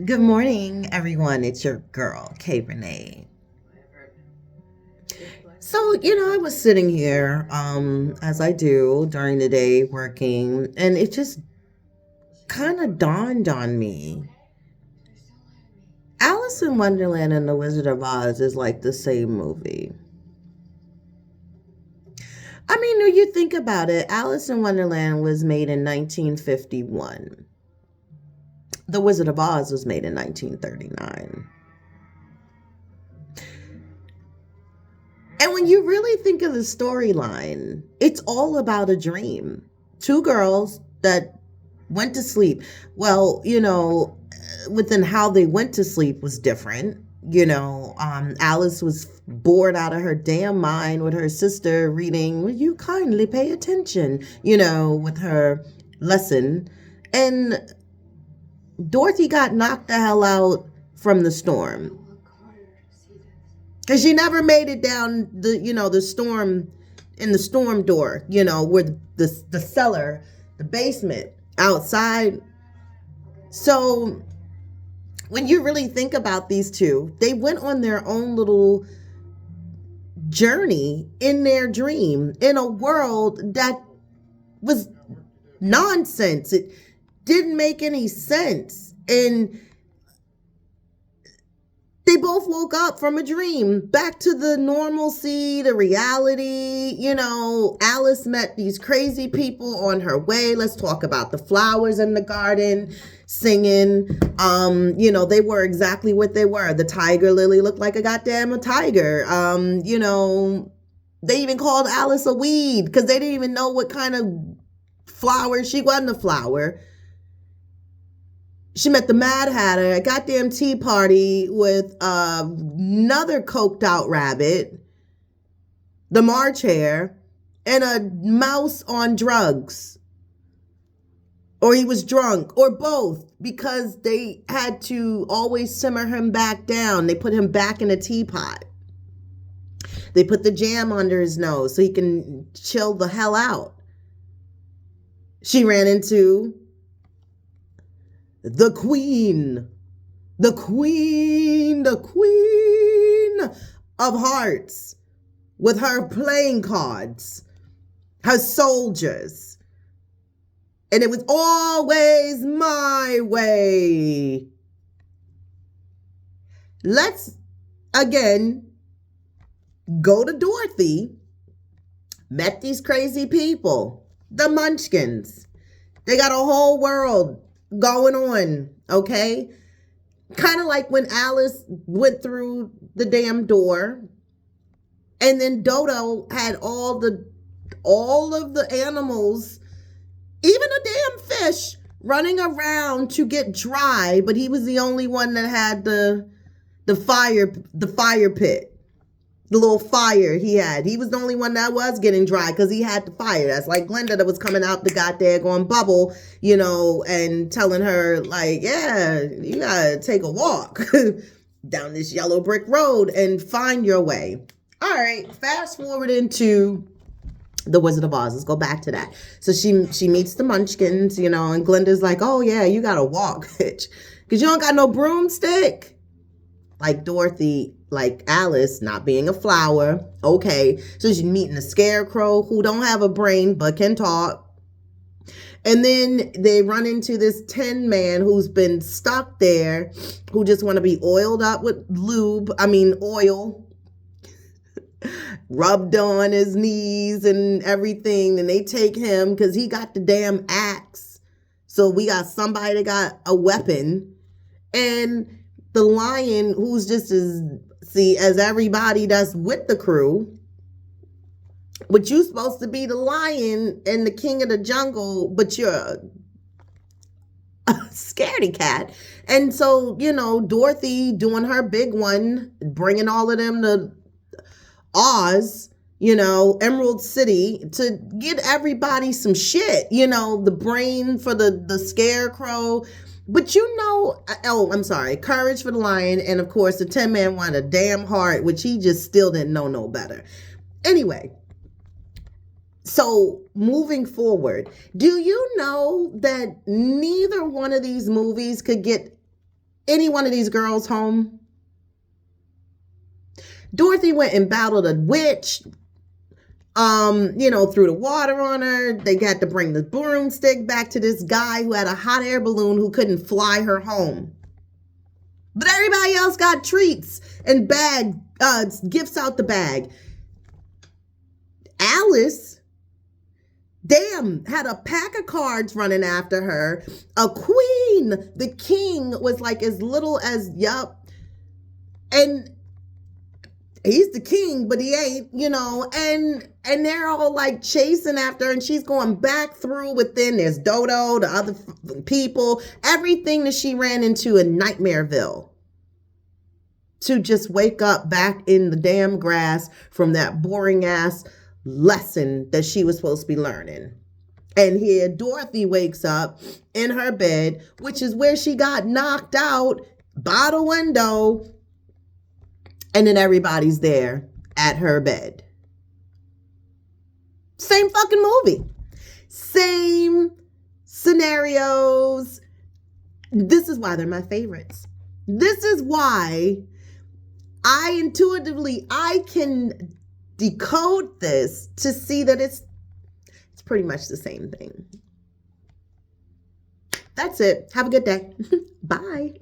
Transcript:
Good morning, everyone. It's your girl, K Renee. So, I was sitting here, as I do during the day working, and it just kind of dawned on me. Alice in Wonderland and The Wizard of Oz is like the same movie. I mean, when you think about it, Alice in Wonderland was made in 1951. The Wizard of Oz was made in 1939. And when you really think of the storyline, it's all about a dream. Two girls that went to sleep. Well, within how they went to sleep was different. Alice was bored out of her damn mind with her sister reading, "Will you kindly pay attention?" With her lesson. And Dorothy got knocked the hell out from the storm. Because she never made it down the storm, in the storm door, where the cellar, the basement, outside. So when you really think about these two, they went on their own little journey in their dream in a world that was nonsense. It didn't make any sense. And they both woke up from a dream, back to the normalcy, the reality. Alice met these crazy people on her way. Let's talk about the flowers in the garden, singing. They were exactly what they were. The tiger lily looked like a goddamn tiger. They even called Alice a weed because they didn't even know what kind of flower. She wasn't a flower. She met the Mad Hatter at a goddamn tea party with another coked out rabbit, the March Hare, and a mouse on drugs. Or he was drunk, or both, because they had to always simmer him back down. They put him back in a teapot. They put the jam under his nose so he can chill the hell out. She ran into the queen of hearts with her playing cards, her soldiers. And it was always my way. Let's again go to Dorothy. Met these crazy people, the Munchkins. They got a whole world going on, okay? Kind of like when Alice went through the damn door, and then Dodo had all of the animals, even a damn fish, running around to get dry, but he was the only one that had the fire pit. The little fire he had. He was the only one that was getting dry because he had the fire. That's like Glenda that was coming out the goddamn bubble, and telling her, like, yeah, you gotta take a walk down this yellow brick road and find your way. All right, fast forward into The Wizard of Oz. Let's go back to that. So she meets the Munchkins, and Glenda's like, oh yeah, you gotta walk, bitch, because you don't got no broomstick. Like Dorothy, like Alice, not being a flower. Okay, so she's meeting a scarecrow who don't have a brain but can talk. And then they run into this Tin Man who's been stuck there, who just want to be oiled up with oil, rubbed on his knees and everything. And they take him because he got the damn axe. So we got somebody that got a weapon. And the lion, who's just as everybody that's with the crew, but you're supposed to be the lion and the king of the jungle, but you're a scaredy cat. And so, Dorothy doing her big one, bringing all of them to Oz, Emerald City, to get everybody some shit, the brain for the scarecrow. But courage for the lion. And of course, the Tin Man wanted a damn heart, which he just still didn't know no better. Anyway, so moving forward, do you know that neither one of these movies could get any one of these girls home? Dorothy went and battled a witch, threw the water on her. They got to bring the broomstick back to this guy who had a hot air balloon who couldn't fly her home. But everybody else got treats and gifts out the bag. Alice, damn, had a pack of cards running after her. A queen. The king was like as little as, yup. And he's the king, but he ain't, and they're all like chasing after her, and she's going back through within. There's Dodo, the other people, everything that she ran into in Nightmareville, to just wake up back in the damn grass from that boring ass lesson that she was supposed to be learning. And here Dorothy wakes up in her bed, which is where she got knocked out by the window. And then everybody's there at her bed. Same fucking movie. Same scenarios. This is why they're my favorites. This is why I can decode this to see that it's pretty much the same thing. That's it. Have a good day. Bye.